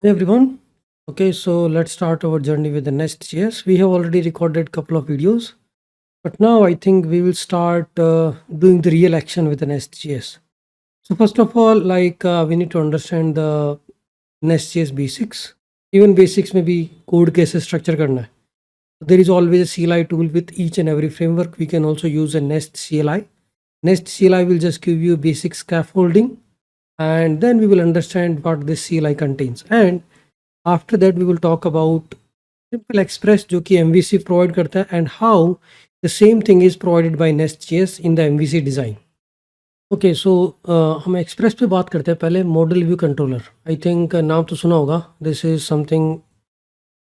Hey everyone. Okay, so let's start our journey with the Nest.js. We have already recorded a couple of videos, but now I think we will start doing the real action with the Nest.js. So first of all, we need to understand the Nest.js basics. Even basics may be code cases structure karna hai. There is always a CLI tool with each and every framework. We can also use a Nest CLI. Nest CLI will just give you basic scaffolding, and then we will understand what this CLI contains. And after that we will talk about simple express जो कि MVC provide करता है and how the same thing is provided by Nest.js in the MVC design. Okay, so हम express पे बात करते हैं पहले model view controller. I think नाम तो सुना होगा. This is something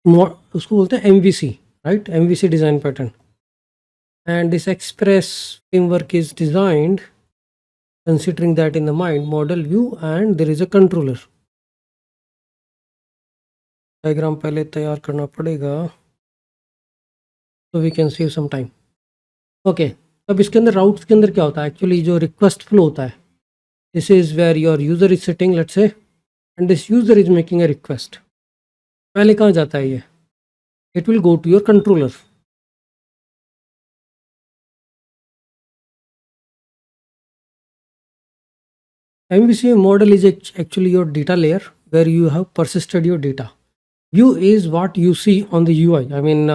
उसको बोलते हैं MVC, right? MVC design pattern. And this express framework is designed considering that in the mind model view and there is a controller. Diagram पहले तैयार करना पड़ेगा so we can save some time. Okay, अब इसके अंदर routes के अंदर क्या होता है एक्चुअली जो रिक्वेस्ट फ्लो होता है. This is where your user is sitting let's say and this user is making a request. पहले कहाँ जाता है ये? It will go to your controller. MVC model is actually your data layer where you have persisted your data. View is what you see on the UI. I mean,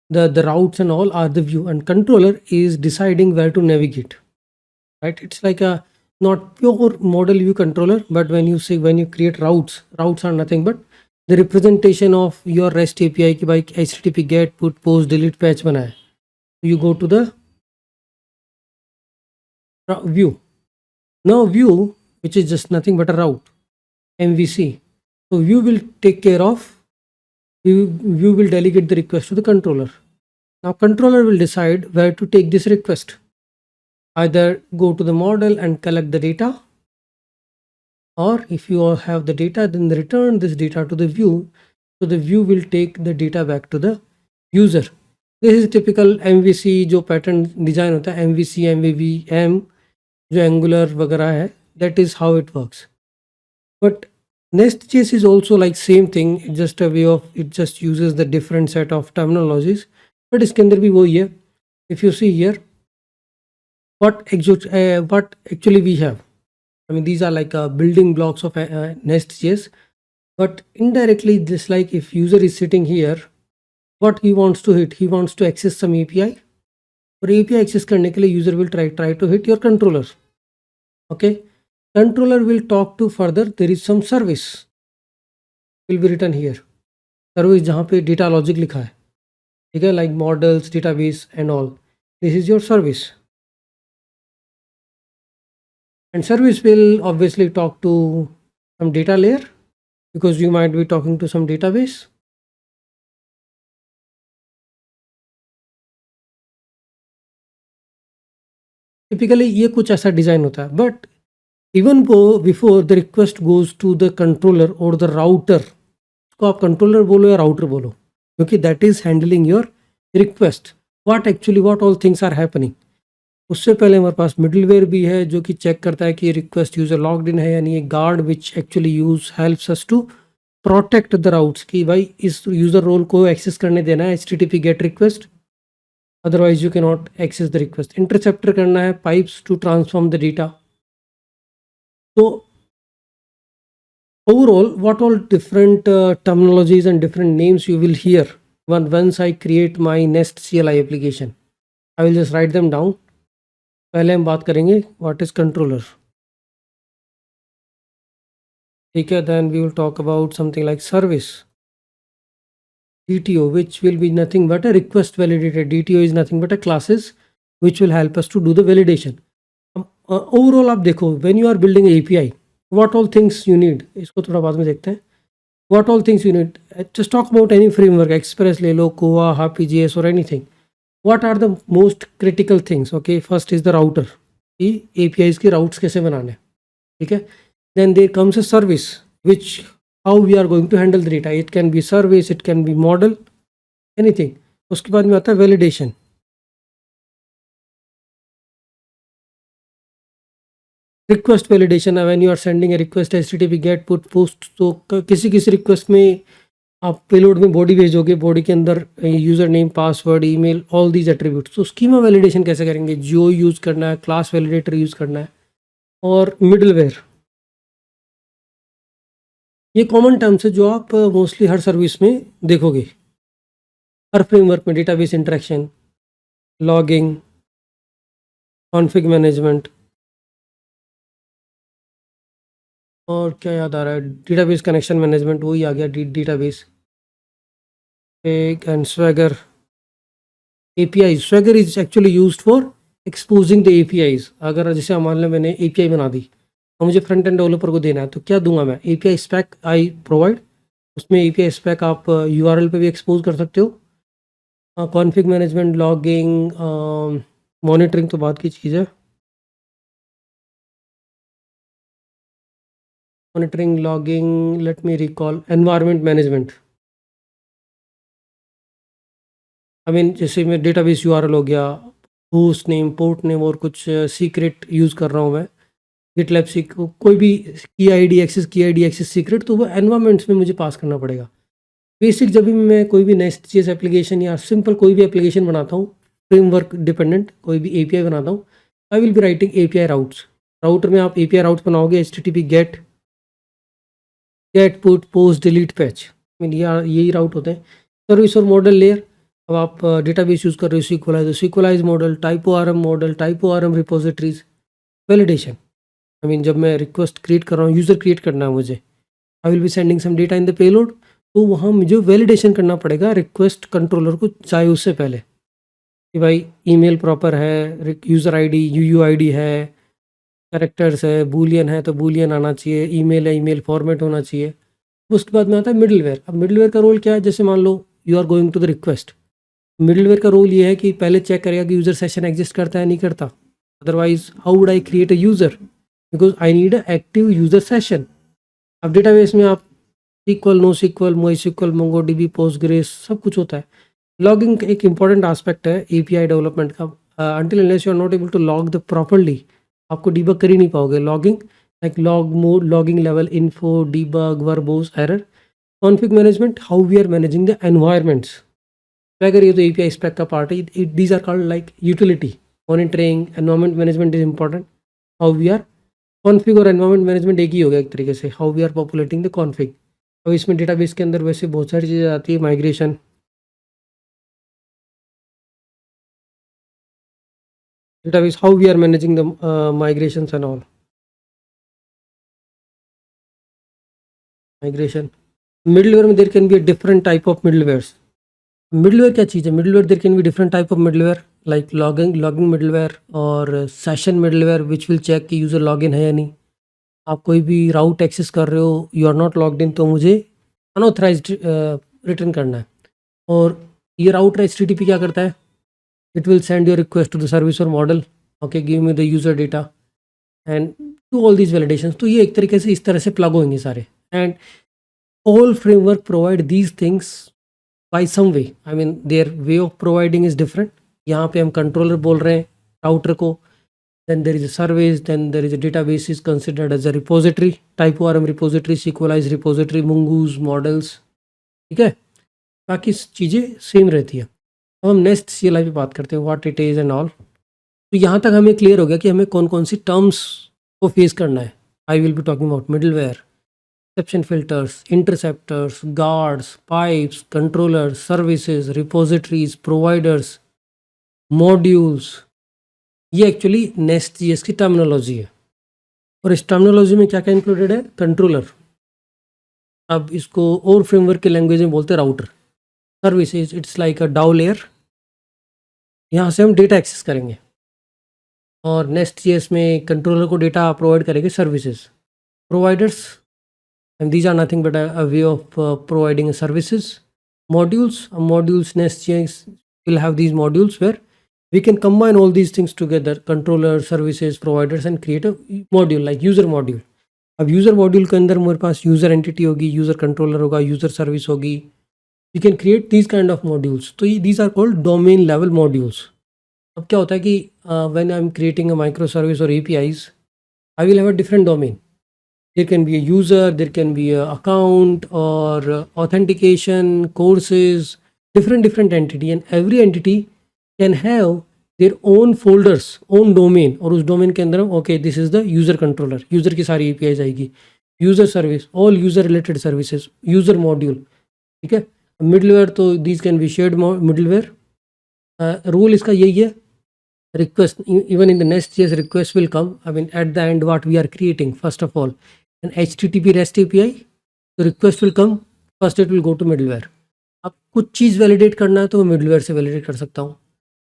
the routes and all are the view, and controller is deciding where to navigate. Right? It's like a not pure model view controller, but when you create routes are nothing but the representation of your REST API ki bhai HTTP get put post delete fetch bana hai. You go to the view. Now view, which is just nothing but a route, MVC. So view will take care of view will delegate the request to the controller. Now controller will decide where to take this request. Either go to the model and collect the data, or if you have the data then return this data to the view, so the view will take the data back to the user. This is typical MVC जो pattern design होता है, MVC MVVM जो angular वगैरह है, that is how it works. But Nest.js is also like same thing, it's just a way of, it just uses the different set of terminologies, but इसके अंदर भी वही है. If you see here what actually we have, I mean, these are like building blocks of Nest.js, but indirectly, just like if user is sitting here, what he wants to hit, he wants to access some API. और API access करने के लिए user will try to hit your controller. Okay, controller will talk to further. There is some service will be written here. Service जहाँ पे data logic लिखा है, ठीक है, like models, database and all. This is your service. And service will obviously talk to some data layer because you might be talking to some database. Typically ये कुछ ऐसा design होता है, but even before the request goes to the controller or the router, उसको आप controller बोलो या router बोलो, क्योंकि that is handling your request. What all things are happening. उससे पहले हमारे पास मिडलवेयर भी है जो कि चेक करता है कि रिक्वेस्ट यूजर लॉग्ड इन है या नहीं. Guard which actually use helps us to protect the routes कि भाई इस यूजर रोल को एक्सेस करने देना है HTTP gate request, otherwise you cannot access the request. Interceptor करना है pipes to transform the data. So overall, what all different terminologies and different names you will hear once I create my Nest CLI application. I will just write them down. पहले हम बात करेंगे what is controller. ठीक है, then we will talk about something like service. DTO, which will be nothing but a request validator. DTO is nothing but a classes which will help us to do the validation. Overall आप देखो, when you are building API, what all things you need, इसको थोड़ा बाद में देखते हैं. What all things you need, just talk about any framework, Express ले लो, Koa, Happy.js or anything. What are the most critical things? Okay, first is the router, कि APIs के routes कैसे बनाने, ठीक है. Then there comes a service, which how we are going to handle the data. It can be service, it can be model, anything. उसके बाद में आता है validation. रिक्वेस्ट वैलिडेशन है, when you are sending a request HTTP get put post, तो किसी किसी request में आप पेलोड में बॉडी भेजोगे, बॉडी के अंदर user name, password, email, all these attributes. तो स्कीमा वैलिडेशन कैसे करेंगे? जो यूज़ करना है, क्लास वैलिडेटर यूज़ करना है, और मिडलवेयर। ये कॉमन टर्म्स है जो आप मोस्टली हर सर्विस में देखोगे, हर फ्रेमवर्क में। Database interaction, logging, config management, और क्या याद आ रहा है, डेटाबेस कनेक्शन मैनेजमेंट, वही आ गया, database and swagger. API, swagger is actually used for exposing the APIs। अगर जैसे मान लो मैंने API बना दी और मुझे फ्रंट एंड डेवलपर को देना है, तो क्या दूंगा मैं? API SPAC I provide. उसमें API स्पैक आप URL पे भी एक्सपोज कर सकते हो। कॉन्फ़िग मैनेजमेंट, लॉगिंग, मॉनिटरिंग तो बात की चीज़ है। Monitoring, logging, let me recall, environment management. I mean जैसे मैं डेटाबेस URL हो गया, होस्ट नेम, पोर्ट नेम, और कुछ सीक्रेट यूज़ कर रहा हूँ मैं, गिटलैब सीक, कोई भी की आईडी एक्सेस सीक्रेट, तो वो एनवायरनमेंट्स में मुझे पास करना पड़ेगा। बेसिक जब भी मैं कोई भी नेस्ट.js एप्लीकेशन या सिंपल कोई भी एप्लीकेशन बनाता हूँ, फ्रेमवर्क डिपेंडेंट कोई भी API बनाता हूँ, आई will be writing API routes. Router में आप API राउट्स बनाओगे, HTTP get put, post, delete, patch, mean यही राउट होते हैं। सर्विस और मॉडल लेयर, अब आप डेटाबेस यूज़ कर रहे हो, Sequelize model, type O RM model, type O RM repositories, validation. I mean जब मैं रिक्वेस्ट क्रिएट कर रहा हूँ, यूज़र क्रिएट करना है मुझे, I will be sending some data in the payload, तो वहाँ मुझे वैलिडेशन करना पड़ेगा रिक्वेस्ट कंट्रोलर को, चाहे उससे पहले कि भाई ईमेल प्रॉपर है, यूज़र ID UUID है, कैरेक्टर्स है, बूलियन है तो बूलियन आना चाहिए, ईमेल है, ईमेल फॉर्मेट होना चाहिए। उसके बाद में आता है मिडलवेयर। अब मिडलवेयर का रोल क्या है? जैसे मान लो you are going to the request, middleware का रोल ये है कि पहले चेक करेगा कि यूज़र सेशन एग्जिस्ट करता है नहीं करता, otherwise how would I create a user, because I need a active user session. अब डेटाबेस में आप SQL, NoSQL, MySQL, MongoDB, Postgres सब कुछ होता है। लॉगिंग एक इंपॉर्टेंट एस्पेक्ट है API डेवलपमेंट का। Until unless you are not able to log the properly, आपको डीबग कर ही नहीं पाओगे। Logging like log mode, logging level, info, debug, verbose, error. Config management, how we are managing the environments. अगर ये तो API spec का part है, these are called like utility. Monitoring, environment management is important, how we are config और environment management एक ही हो गया एक तरीके से, how we are populating the config. अब इसमें डेटाबेस के अंदर वैसे बहुत सारी चीज़ें आती है, migration, database, how we are managing the migrations and all, migration. Middleware में there can be a different type of middlewares. Middleware क्या चीज़ है? Middleware there can be different type of middleware, like logging middleware और session middleware, which will check कि user login है या नहीं। आप कोई भी राउट एक्सेस कर रहे हो, you are not logged in, तो मुझे अनऑथराइज्ड रिटर्न करना है। और ये राउटर HTTP क्या करता है? It will send your request to the service और model, okay, give me the user data and to all these validations. तो ये एक तरीके से इस तरह से प्लग होंगे सारे, and all framework provide these things by some way. I mean their way of providing is different. यहाँ पे हम कंट्रोलर बोल रहे हैं राउटर को, then there is a service, then there is a database is considered as a repository, type ORM repository, SQLized repository, mongoose models, ठीक है। बाकी चीज़ें सेम रहती है। अब हम नेक्स्ट CLI पे बात करते हैं, what it is and all. तो यहाँ तक हमें क्लियर हो गया कि हमें कौन कौन सी टर्म्स को फेस करना है। आई will be talking about middleware, exception filters, interceptors, guards, pipes, controllers, services, repositories, providers, modules. ये एक्चुअली नेस्ट.js की टर्मिनोलॉजी है, और इस टर्मिनोलॉजी में क्या क्या इंक्लूडेड है? कंट्रोलर। अब इसको और फ्रेमवर्क के लैंग्वेज में बोलते हैं राउटर। सर्विसेज, इट्स लाइक अ डाउ लेयर, यहाँ से हम डेटा एक्सेस करेंगे। और नेस्ट.js में कंट्रोलर को डेटा प्रोवाइड करेंगे services. Providers, and these are nothing but a way of providing services. Modules NestJS will have these modules where we can combine all these things together, controller, services, providers, and create a module like user module. अब user module के अंदर मेरे पास user entity होगी, user controller होगा, user service होगी। You can create these kind of modules. तो ये these are called domain level modules. अब क्या होता है कि when I am creating a micro service और APIs, I will have a different domain. There can be a user, there can be a account or authentication, courses, different entity, and every entity can have their own folders, own domain, और उस domain के अंदर okay, this is the user controller, user की सारी APIs आएगी, user service, all user related services, user module, ठीक है. Middleware तो these can be shared middleware. Rule इसका यही है. Request, even in the Nest.js, request will come. I mean, at the end, what we are creating, first of all, an HTTP REST API, the request will come. First, it will go to middleware. अब कुछ चीज़ validate करना है तो मैं middleware से validate कर सकता हूँ.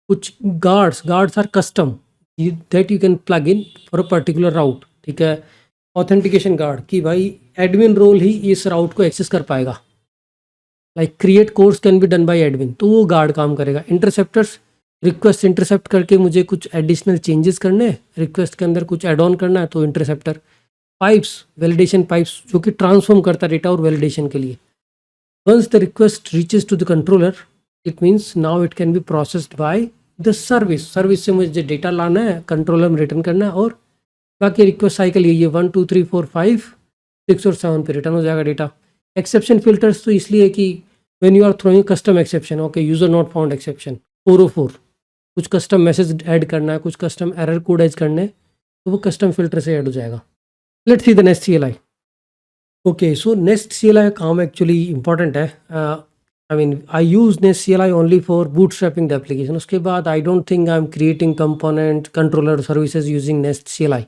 कुछ guards are custom that you can plug in for a particular route. ठीक है. ऑथेंटिकेशन गार्ड कि भाई एडमिन रोल ही इस राउट को एक्सेस कर पाएगा. Like create course can be done by admin, तो वो गार्ड काम करेगा. इंटरसेप्टर्स, रिक्वेस्ट इंटरसेप्ट करके मुझे कुछ एडिशनल चेंजेस करने हैं, रिक्वेस्ट के अंदर कुछ एड ऑन करना है तो इंटरसेप्टर. पाइप्स, वैलिडेशन पाइप्स जो कि ट्रांसफॉर्म करता है डेटा और वैलिडेशन के लिए. Once the request reaches to the controller, it means now it can be processed by the service. Service से मुझे डेटा लाना है, कंट्रोलर में रिटर्न करना है, और बाकी रिक्वेस्ट साइकिल यही है 1 2 3 4 5 6 और 7 पे रिटर्न हो जाएगा डेटा. एक्सेप्शन फिल्टर्स तो इसलिए कि when you are throwing custom exception, okay, user not found exception 404, कुछ कस्टम मैसेज ऐड करना है, कुछ कस्टम एरर कोड ऐड करने, तो वो कस्टम फिल्टर से ऐड हो जाएगा. Let's see the nest CLI. Okay, so nest CLI काम एक्चुअली इंपॉर्टेंट है. I mean I use nest CLI only for bootstrapping the application. उसके बाद I don't think I am creating component controller services using nest CLI,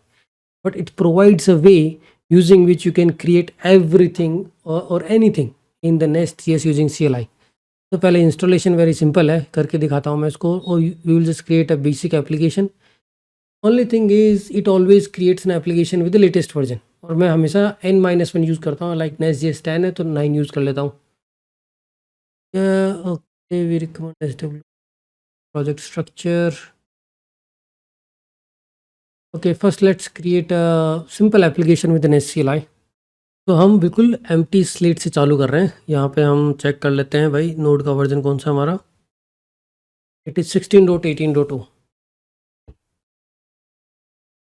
but it provides a way using which you can create everything or anything in the Nest.js using CLI. तो पहले installation very simple है, करके दिखाता हूँ मैं इसको. और you will just create a basic application. Only thing is it always creates an application with the latest version, और मैं हमेशा N-1 यूज़ करता हूँ. लाइक Nest.js 10 है तो 9 यूज़ कर लेता हूँ. Okay, we recommend SW project structure. Okay, first let's create a simple application with Nest CLI. तो हम बिल्कुल एम्प्टी स्लेट से चालू कर रहे हैं. यहाँ पे हम चेक कर लेते हैं भाई नोड का वर्जन कौन सा हमारा. It is 16.18.2.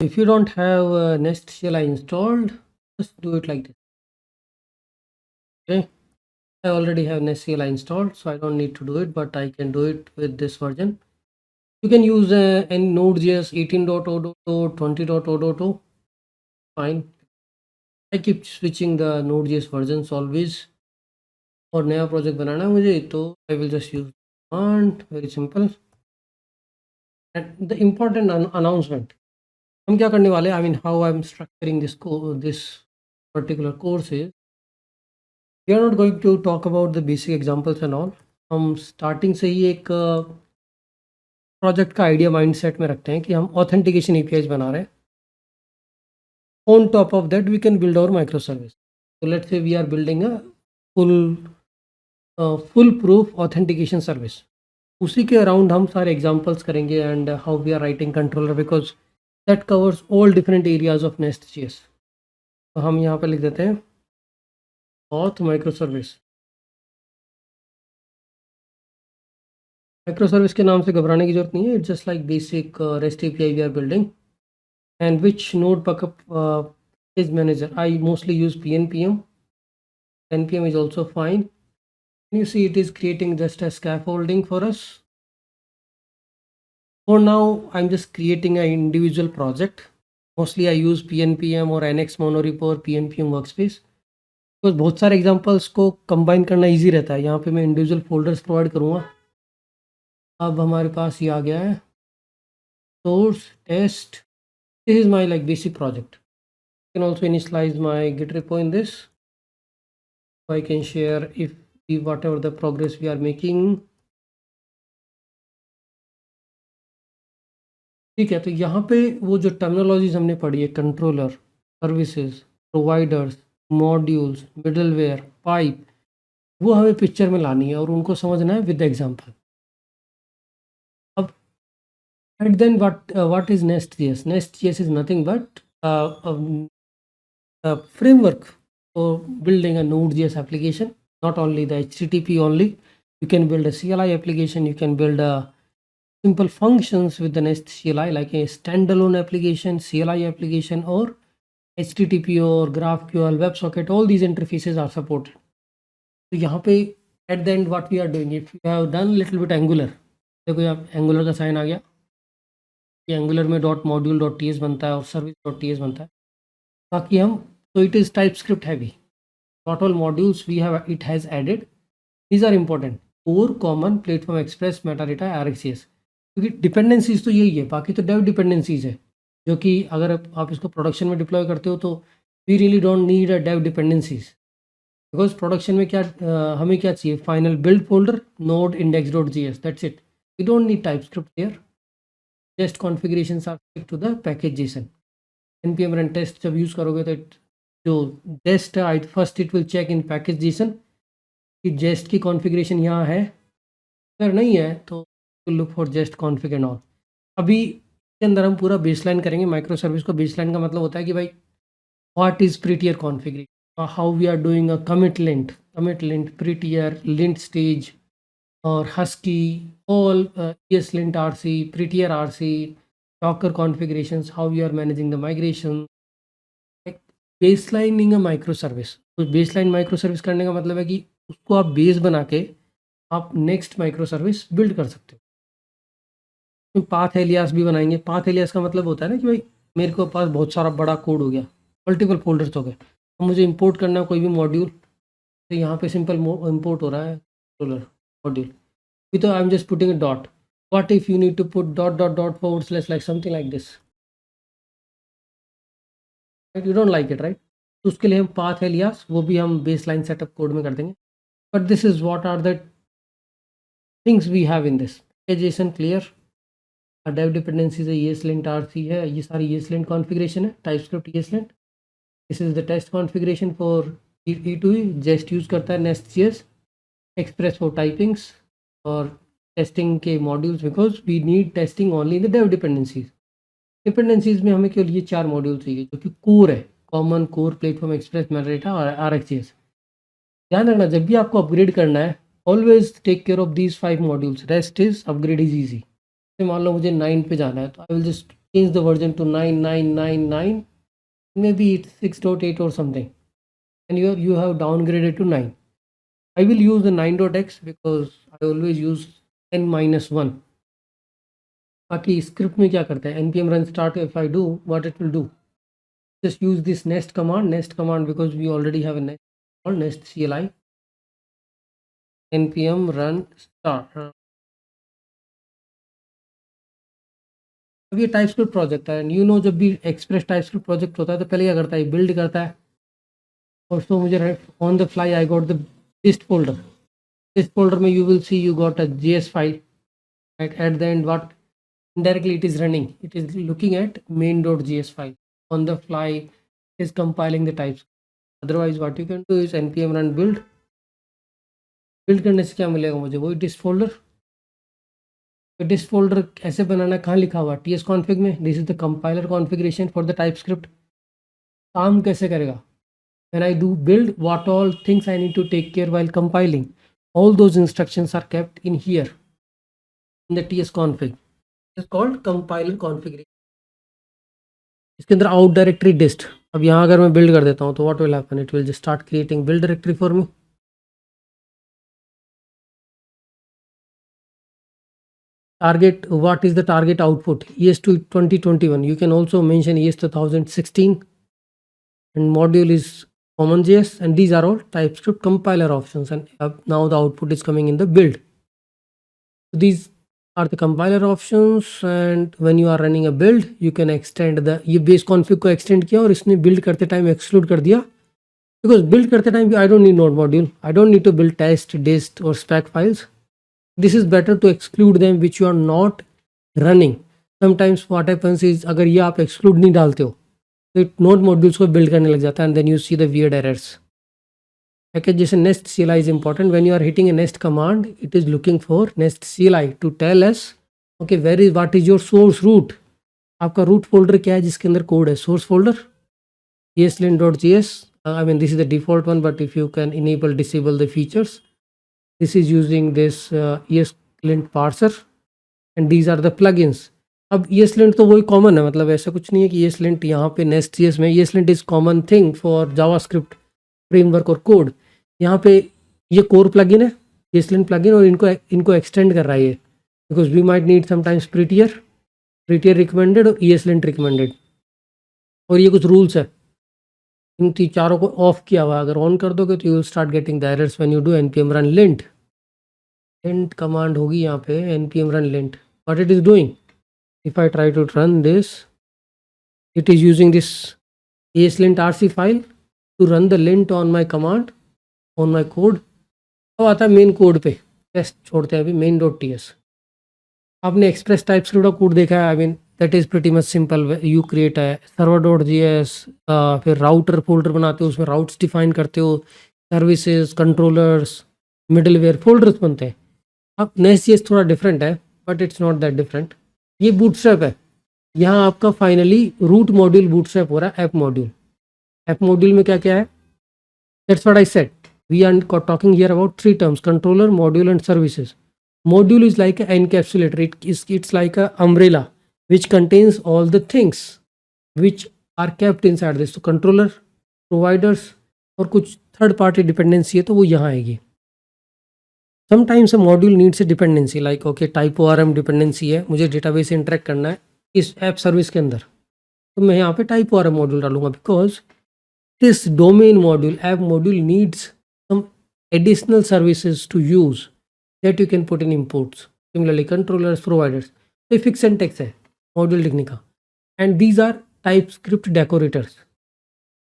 If you don't have Nest CLI installed, just do it like this. Okay, I already have Nest CLI installed, so I don't need to do it, but I can do it with this version. You can use any Node.js 18.0.2, 20.0.2. Fine. I keep switching the Node.js versions always. और नया project बनाना है मुझे तो I will just use command. Very simple. And the important announcement, हम क्या करने वाले, I mean how I'm structuring this particular course is, we are not going to talk about the basic examples and all. हम starting से ही एक project का idea mindset में रखते हैं कि हम ऑथेंटिकेशन APIs बना रहे हैं. On top of that, we can build our microservice. So let's say we are building a foolproof authentication service. उसी के अराउंड हम सारे एग्जांपल्स करेंगे and how we are writing controller, because that covers all different areas of Nest.js. तो हम यहाँ पे लिख देते हैं auth microservice. माइक्रोसर्विस के नाम से घबराने की जरूरत नहीं है. It's just like basic REST API we are building. And which node backup is manager? I mostly use PNPM. NPM is also fine. You see it is creating just a scaffolding for us. For now, I'm just creating an individual project. Mostly I use PNPM or NX Monorepo or PNPM workspace. Because बहुत सारे examples को combine करना easy रहता है. यहाँ पे मैं individual folders provide करूँगा. अब हमारे पास ये आ गया है source test. This is my like basic project. I can also initialize my Git repo in this, so I can share if whatever the progress we are making. ठीक है, तो यहाँ पे वो जो टर्मिनोलॉजीज हमने पढ़ी है, controller, services, providers, modules, middleware, pipe, वो हमें पिक्चर में लानी है और उनको समझना है विद एग्जांपल. अब and then what is Nest.js? Nest.js is nothing but a framework for building a Node.js application. Not only the HTTP only, you can build a CLI application, you can build a simple functions with the Nest CLI, like a standalone application, CLI application, or HTTP और GraphQL, WebSocket, all these interfaces are supported. तो यहाँ पे at the end what we are doing, if you have done little bit Angular, देखो यहाँ Angular का sign आ गया, ये Angular में .module.ts बनता है और service.ts बनता है. बाकी हम, so it is TypeScript heavy. Not all modules we have, it has added. These are important. Core, Common, Platform Express, Metadata, RxJS. क्योंकि डिपेंडेंसीज तो यही है, बाकी तो डेव डिपेंडेंसीज है, जो कि अगर आप इसको प्रोडक्शन में डिप्लॉय करते हो तो we really don't need a dev dependencies, because production में क्या हमें क्या चाहिए, final build folder, node index dot J S, that's it. We don't need TypeScript there. Test configurations are stick to the package JSON. npm run test जब use करोगे तो जो test है, first it will check in package JSON कि Jest की configuration यहाँ है, अगर नहीं है तो look for Jest config and all. अभी के अंदर हम पूरा बेसलाइन करेंगे. माइक्रो सर्विस को बेसलाइन का मतलब होता है कि भाई what is Prettier configuration, how we are doing a commit lint, Prettier, lint stage और Husky, all ES lint RC, Prettier RC, Docker configurations, how we are managing the migration. Baselining a micro service. तो baseline micro service करने का मतलब है कि उसको आप base बना के आप नेक्स्ट माइक्रो सर्विस बिल्ड कर सकते हो. पाथ एलियास भी बनाएंगे. पाथ एलियास का मतलब होता है ना कि भाई मेरे को पास बहुत सारा बड़ा कोड हो गया, मल्टीपल फोल्डर्स हो गए, तो मुझे इंपोर्ट करना है कोई भी मॉड्यूल, तो यहाँ पे सिंपल इंपोर्ट हो रहा है मॉड्यूल. तो I am just putting a dot. What if you need to put dot dot dot forward slash like something like this, you don't like it, right. तो उसके लिए हम पाथ एलियास, वो भी हम बेस लाइन सेटअप कोड में कर देंगे. But this is what are the things we have in this. JSON clear, dev dependencies है, ESLint RC है, ये सारी ESLint कॉन्फ़िगरेशन है. TypeScript ESLint, this is the test configuration for E2E. Jest use करता है Nest.js, एक्सप्रेस फॉर टाइपिंग्स और testing के modules, because we need testing only in the dev dependencies. Dependencies में हमें केवल ये 4 मॉड्यूल चाहिए जो कि कोर है, common, core, platform express, metadata और RxJS. ध्यान रखना जब भी आपको अपग्रेड करना है, always take care of these 5 modules, rest is upgrade is easy. मान लो मुझे 9 पे जाना है, तो I will just change the version to 9999, maybe it's 6.8 और something, and you have downgraded to 9. I will use the 9.x because I always use n-1. बाकी script में क्या करता है, npm run start, if I do what it will do, just use this nest command because we already have a nest called nest CLI. npm run start. अब ये TypeScript project है, and you know जब भी express TypeScript project होता है तो पहले क्या करता है, बिल्ड करता है. और तो मुझे on the fly I got the list folder. List folder में you will see you got a JS file, right? At the end what indirectly it is running, it is looking at main.js file. On the fly it is compiling the types. Otherwise what you can do is npm run build. Build करने से क्या मिलेगा मुझे, वही डिस्ट folder. डिस्ट folder कैसे बनाना, कहाँ लिखा हुआ, TS कॉन्फ़िग में. This is the compiler configuration for the TypeScript. काम कैसे करेगा, when I do build, what all things I need to take care while compiling, all those instructions are kept in here in the TS config. It's called compiler configuration. इसके अंदर out directory dist. अब यहाँ अगर मैं build कर देता हूँ तो what will happen, it will just start creating build directory for me. Target, what is the target output, ES2 2021. You can also mention ES 2016, and module is CommonJS, and these are all TypeScript compiler options, and now the output is coming in the build. So these are the compiler options, and when you are running a build you can extend the, ये base config को extend किया और इसने build करते time exclude कर दिया, because build करते time I don't need node module, I don't need to build test, dist or spec files. This is better to exclude them which you are not running. Sometimes what happens is अगर ये आप exclude नहीं डालते हो तो node modules को build करने लग जाता है, and then you see the weird errors. Package जैसे nest CLI is important. When you are hitting a nest command, it is looking for nest CLI to tell us, okay, what is your source root. आपका root folder क्या है जिसके अंदर code है, source folder ESLint.js. I mean this is the default one, but if you can enable disable the features, this is using this ESLint parser, and these are the plugins. अब ESLint तो वही common है, मतलब ऐसा कुछ नहीं है कि ESLint यहाँ पे Nest.js में ESLint is common thing for JavaScript framework और कोड। यहाँ पे ये कोर प्लगइन है, ESLint प्लगइन, और इनको एक्सटेंड कर रहा है ये, because we might need sometimes Prettier recommended और ESLint रिकमेंडेड, और ये कुछ रूल्स है। इन चारों को ऑफ किया हुआ, अगर ऑन कर दोगे तो you will start getting the errors when you do npm run lint। lint command होगी यहाँ पे npm run lint, what it is doing, if I try to run this, it is using this ESLint rc file to run the lint on my command on my code। अब आता है main code पे, test छोड़ते हैं अभी, main.ts। आपने express type script का code देखा है, I mean that is pretty much simple. You create है server.js, फिर राउटर फोल्डर बनाते हो, उसमें राउट्स डिफाइन करते हो, सर्विसेज, कंट्रोलर्स, मिडलवेयर फोल्डर्स बनते हैं। अब Nest.js थोड़ा डिफरेंट है, but it's not that different. ये बूटस्ट्रैप है, यहाँ आपका फाइनली रूट मॉड्यूल बूटस्ट्रैप हो रहा है, ऐप मॉड्यूल। ऐप मॉड्यूल में क्या क्या है, that's what I said, we are talking here about three terms, controller, module and services. Module is like an encapsulator. It's like a umbrella which contains all the things which are kept inside this. So controller, providers और कुछ third party dependency है तो वो यहाँ आएगी। Sometimes a module needs a dependency like okay type ORM dependency है, मुझे database से इंटरेक्ट करना है इस ऐप सर्विस के अंदर, तो मैं यहाँ पे टाइप ORM मॉड्यूल डालूंगा, because this domain module, app module needs some additional services to use that you can put in imports. Similarly, controllers, providers, तो fix syntax है मॉड्यूल लिखने का, and these are TypeScript decorators.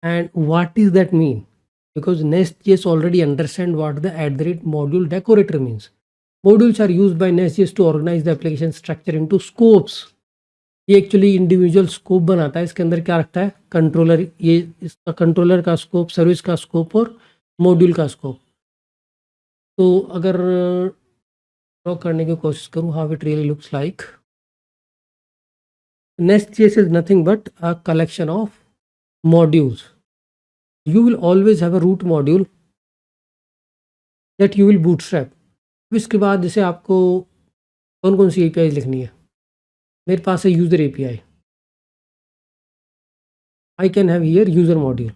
And what does that mean? Because Nest.js already understand what the @module decorator means. Modules are used by Nest.js to organize the application structure into scopes. ये actually individual scope बनाता है, इसके अंदर क्या रखता है, controller, ये इसका कंट्रोलर का स्कोप, सर्विस का स्कोप और मॉड्यूल का स्कोप। तो अगर ड्रॉ करने की कोशिश करूँ, how it really looks like, Nest.js is nothing but a collection of modules. You will always have a root module that you will bootstrap. इसके बाद जैसे आपको कौन कौन सी API लिखनी है, मेरे पास है user API, I can have here user module.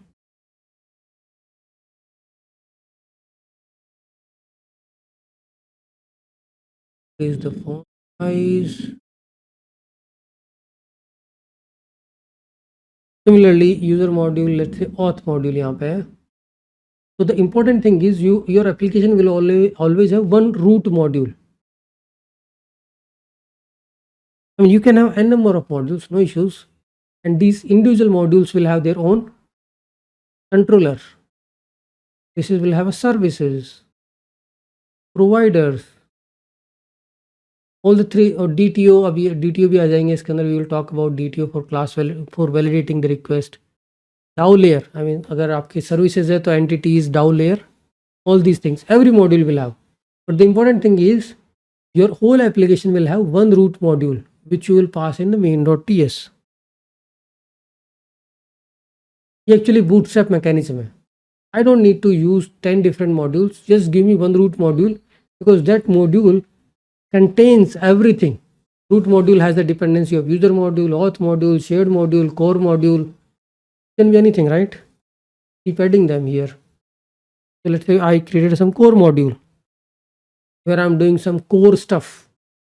Is the font size. Similarly, user module, let's say auth module यहाँ पे है। So the important thing is your application will always have one root module. I mean, you can have n number of modules, no issues, and these individual modules will have their own controller. This will have a services, providers, all the three, और DTO, अभी DTO भी आ जाएंगे इसके अंदर, we will talk about DTO for class for validating the request. DAO layer, I mean अगर आपकी services है तो entities, DAO layer, all these things, every module will have. But the important thing is your whole application will have one root module which you will pass in the main.ts. ये actually bootstrap mechanism है. I don't need to use 10 different modules, just give me one root module, because that module contains everything. Root module has the dependency of user module, auth module, shared module, core module, can be anything, right? Keep adding them here. So let's say I created some core module where I'm doing some core stuff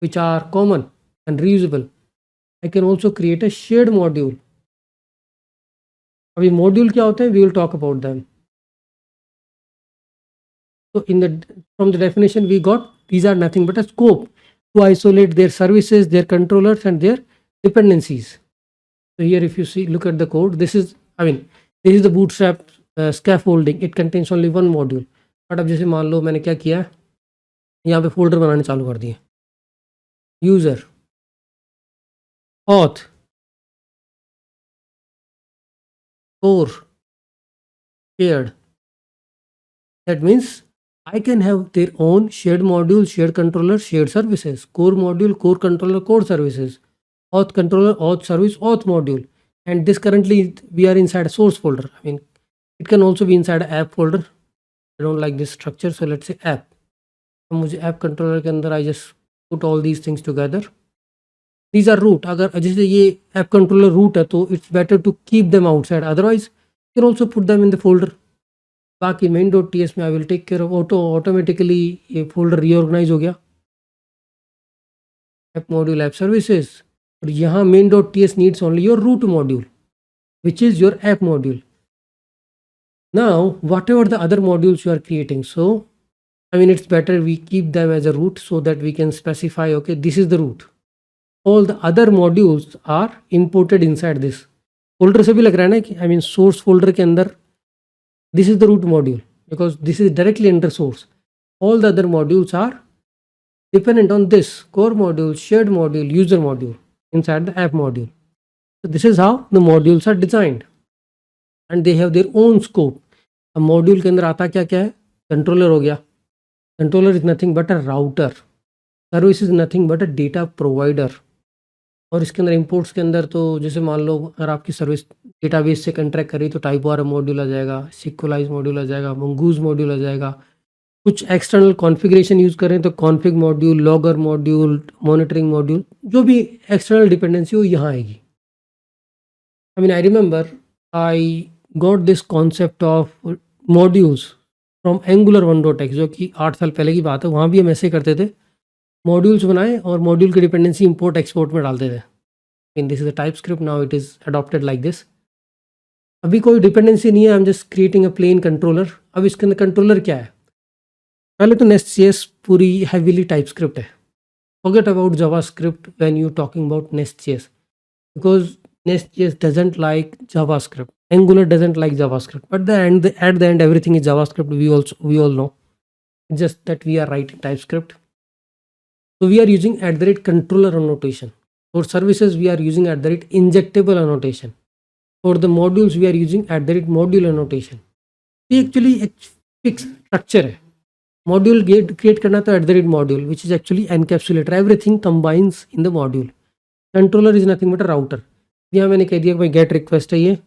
which are common and reusable. I can also create a shared module. अभी module क्या होते हैं, we will talk about them. So from the definition we got, these are nothing but a scope to isolate their services, their controllers and their dependencies. So here if you see, look at the code, this is the bootstrap scaffolding. It contains only one module. But अब जैसे मान लो मैंने क्या किया, यहाँ पे folder बनाने चालू कर दिए, user, auth, core, shared. That means I can have their own shared module, shared controller, shared services, core module, core controller, core services, auth controller, auth service, auth module. And this currently we are inside a source folder. I mean, it can also be inside an app folder. I don't like this structure, so let's say app. तो मुझे app controller के अंदर I just put all these things together. these are root. अगर जैसे ये app controller root है तो it's better to keep them outside, otherwise you can also put them in the folder. बाकी main.ts में I will take care of automatically ये folder reorganize हो गया app module app services, और यहाँ main.ts needs only your root module which is your app module. Now whatever the other modules you are creating, so I mean it's better we keep them as a root so that we can specify okay this is the root. All the other modules are imported inside this folder से भी लग रहा है ना कि I mean source folder के अंदर this is the root module because this is directly under source. All the other modules are dependent on this core module, shared module, user module inside the app module. So this is how the modules are designed and they have their own scope. अब module के अंदर आता क्या क्या है? Controller हो गया. Controller is nothing but a router. Service is nothing but a data provider. और इसके अंदर इंपोर्ट्स के अंदर तो जैसे मान लो अगर आपकी सर्विस डेटाबेस से कंट्रैक्ट करी तो टाइप वार मॉड्यूल आ जाएगा, सिक्वलाइज मॉड्यूल आ जाएगा, मंगूज मॉड्यूल आ जाएगा. कुछ एक्सटर्नल कॉन्फ़िगरेशन यूज़ करें तो config module, logger module, monitoring module, जो भी एक्सटर्नल डिपेंडेंसी हो यहाँ आएगी. I mean I remember I got this concept of modules from angular 1.x जो कि 8 साल पहले की बात है. वहाँ भी हम ऐसे करते थे, मॉड्यूल्स बनाए और मॉड्यूल की डिपेंडेंसी इंपोर्ट एक्सपोर्ट में डालते थे. In this is a TypeScript, now it is adopted like this. अभी कोई डिपेंडेंसी नहीं है, I am just creating a plain controller. अब इसके अंदर कंट्रोलर क्या है? पहले तो नेस्ट.js पूरी हैवीली टाइप स्क्रिप्ट है. Forget about JavaScript when you talking about NestJS because NestJS doesn't like JavaScript, Angular doesn't like JavaScript, but at the end everything is JavaScript. We all know, just that we are writing TypeScript. So we are using @controller annotation. For services we are using @injectable annotation. For the modules we are using @module annotation. ये actually एक fixed structure है. Module create करना तो @module which is actually encapsulator. Everything combines in the module. Controller is nothing but a router. यहाँ मैंने कह दिया कि भाई गेट रिक्वेस्ट है, ये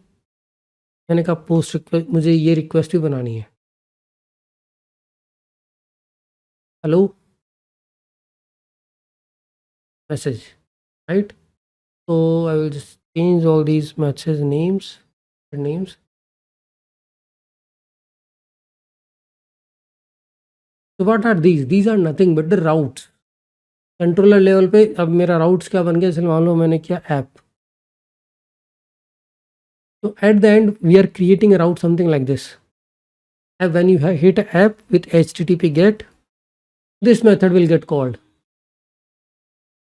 मैंने कहा पोस्ट रिक्वेस्ट, मुझे ये रिक्वेस्ट भी बनानी है. Hello message, right? So I will just change all these message names. So what are these? These are nothing but the routes. Controller level पे अब मेरा राउट्स क्या बन गया, चलो मान लो मैंने किया app. So at the end we are creating a route something like this. And when you hit an app with HTTP GET, this method will get called.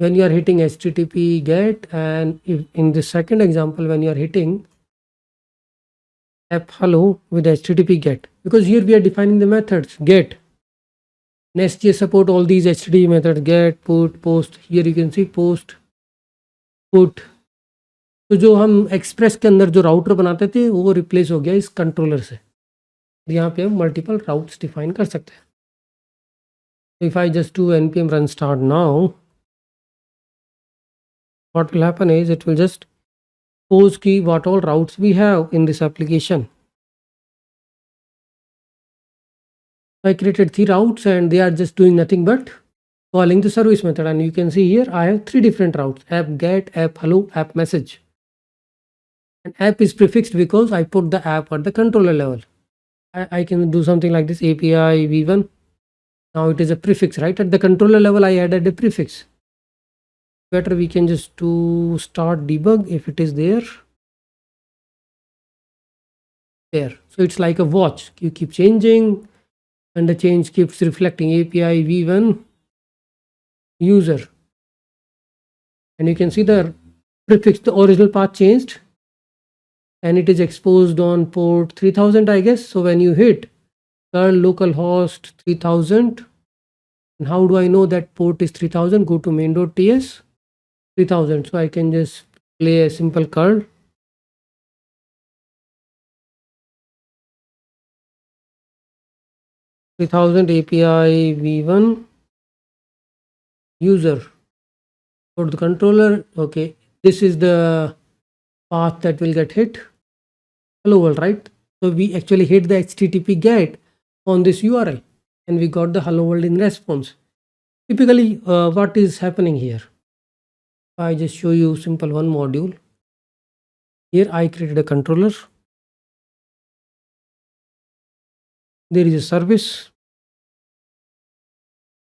When you are hitting HTTP GET, and if in the second example when you are hitting app hello with HTTP GET, because here we are defining the methods get. Nest.js support all these HTTP methods get, put, post. Here you can see post, put. तो जो हम express के अंदर जो router बनाते थे वो replace हो गया इस कंट्रोलर से. यहाँ पे हम मल्टीपल राउट्स डिफाइन कर सकते हैं. If I just do npm run start now, what will happen is it will just post key what all routes we have in this application. I created 3 routes and they are just doing nothing but calling the service method, and you can see here I have 3 different routes: app get, app hello, app message. And app is prefixed because I put the app at the controller level. I can do something like this API v1. Now it is a prefix, right? At the controller level I added a prefix. Better we can just do start debug if it is there. So it's like a watch, you keep changing and the change keeps reflecting API v1 user, and you can see the prefix, the original path changed and it is exposed on port 3000 I guess. So when you hit curl localhost 3000, and how do I know that port is 3000? Go to main.ts 3000. So I can just play a simple curl. API v1 user. Go to the controller. Okay, this is the path that will get hit. Hello world, right? So we actually hit the HTTP GET on this URL and we got the hello world in response. Typically what is happening here? I just show you simple one module. Here I created a controller. There is a service.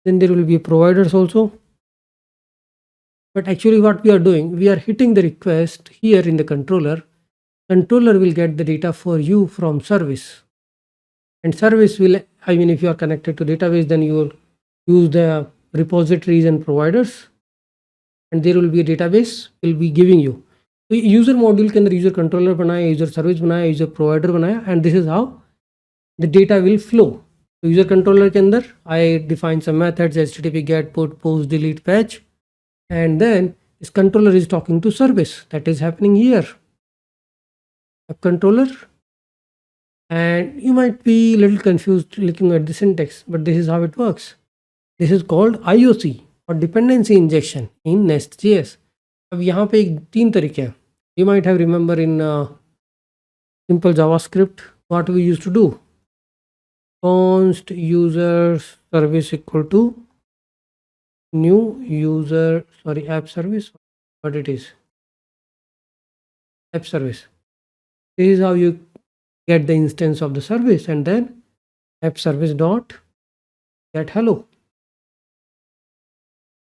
Then there will be providers also. But actually what we are doing, we are hitting the request here in the controller. Controller will get the data for you from service. And service will, I mean, if you are connected to database, then you will use the repositories and providers. And there will be a database will be giving you. तो user module के अंदर user controller बनाया, user service बनाया, user provider बनाया, and this is how the data will flow. तो user controller के अंदर I define some methods http get put post delete fetch, and then this controller is talking to service. That is happening here. A controller, and you might be a little confused looking at the syntax, but this is how it works. This is called IOC or dependency injection in Nest.js. अब यहाँ पे एक 3 तरीके हैं. You might have remember in simple JavaScript what we used to do. Const user service equal to new user, sorry, app service, what it is, app service. This is how you get the instance of the service, and then app service dot get hello.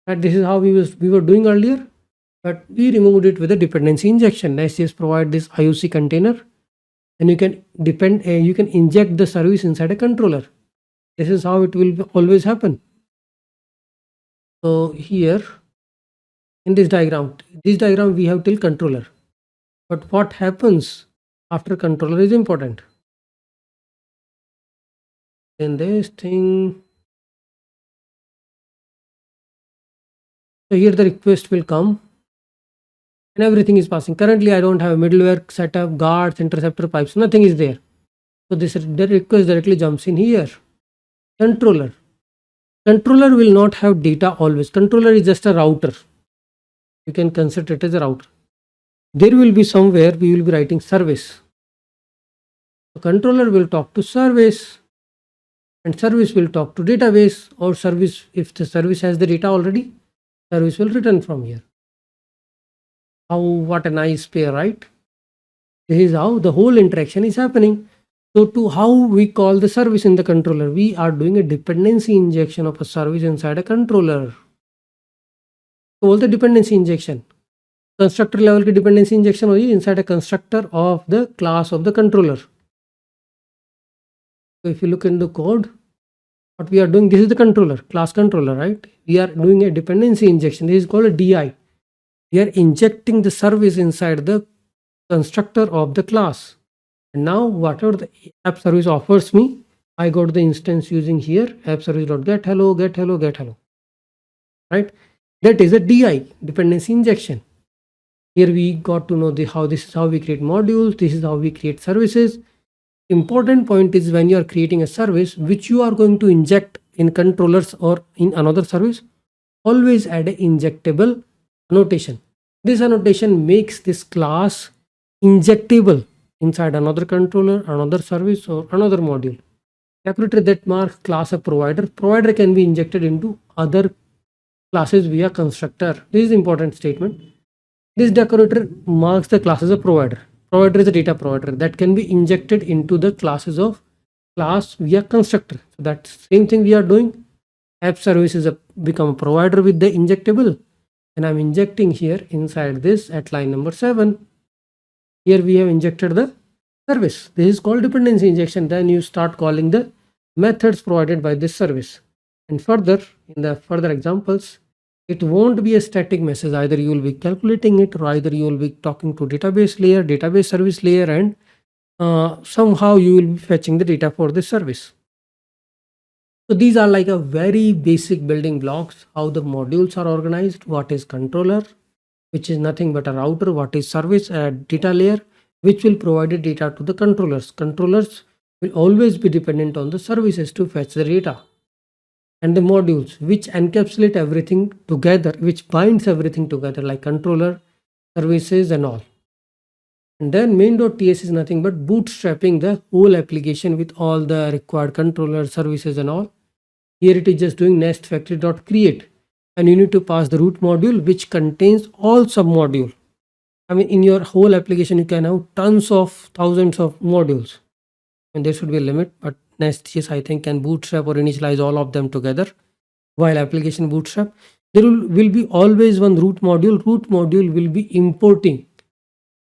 And this is how we were doing earlier, but we removed it with a dependency injection. Nest.js provide this IOC container, and you can inject the service inside a controller. This is how it will always happen. So here in this diagram we have till controller, but what happens after controller is important. Then this thing, so here the request will come and everything is passing. Currently I don't have a middleware setup, guards, interceptor pipes, nothing is there. So this the request directly jumps in here. Controller will not have data always. Controller is just a router. You can consider it as a router. There will be somewhere we will be writing service. The controller will talk to service, and service will talk to database, or service, if the service has the data already, service will return from here. What a nice pair, right? This is how the whole interaction is happening. So to how we call the service in the controller, we are doing a dependency injection of a service inside a controller. So all the dependency injection, constructor level की dependency injection होगी inside a constructor of the class of the controller. So if you look in the code, what we are doing, this is the controller, class controller, right? We are doing a dependency injection. This is called a DI. We are injecting the service inside the constructor of the class. And now whatever the app service offers me, I got the instance using here app service.get hello, get hello, get hello. Right? That is a DI, dependency injection. Here we got to know how this is how we create modules, this is how we create services. Important point is when you are creating a service which you are going to inject in controllers or in another service, always add an injectable annotation. This annotation makes this class injectable inside another controller, another service, or another module. Decorator that marks class a provider. Provider can be injected into other classes via constructor. This is important statement. This decorator marks the class as a provider. Provider is a data provider that can be injected into the classes of class via constructor. So that's same thing we are doing. App service is become a provider with the injectable, and I'm injecting here inside this at line number 7. Here we have injected the service. This is called dependency injection. Then you start calling the methods provided by this service. And further, in the further examples, it won't be a static message. Either you will be calculating it, or either you will be talking to database layer, database service layer, and somehow you will be fetching the data for this service. So these are like a very basic building blocks, how the modules are organized, what is controller, which is nothing but a router, what is service, a data layer, which will provide the data to the controllers. Controllers will always be dependent on the services to fetch the data. And the modules which encapsulate everything together, which binds everything together, like controller, services, and all. And then main.ts is nothing but bootstrapping the whole application with all the required controller services and all. Here it is just doing nest factory.create. and you need to pass the root module, which contains all submodule. I mean, in your whole application, you can have tons of thousands of modules, and there should be a limit. But Nest.js, I think, can bootstrap or initialize all of them together. While application bootstrap, there will be always one root module. Root module will be importing.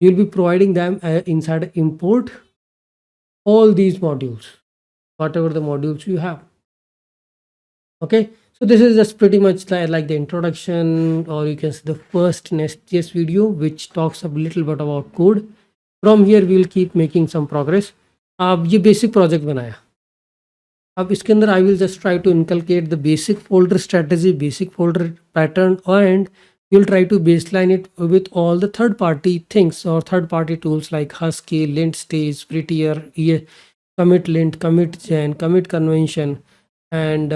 You'll be providing them inside import all these modules, whatever the modules you have. Okay, so this is just pretty much like the introduction, or you can see the first Nest.js video, which talks a little bit about code. From here we will keep making some progress. अब ये basic project बनाया. अब इसके अंदर I will just try to inculcate the basic folder strategy, basic folder pattern, and we'll try to baseline it with all the third-party things or third-party tools like Husky, Lint Stage, Prettier, Commit Lint, Commit Gen, Commit Convention, and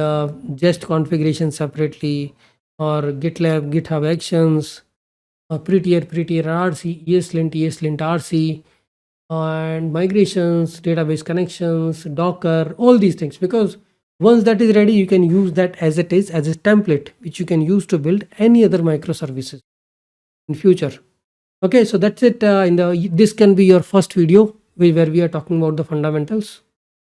just configuration separately, or GitLab, GitHub Actions, Prettier RC, ESLint RC, and migrations, database connections, Docker, all these things. Because once that is ready, you can use that as it is, as a template, which you can use to build any other microservices in future. Okay, so that's it. This can be your first video where we are talking about the fundamentals.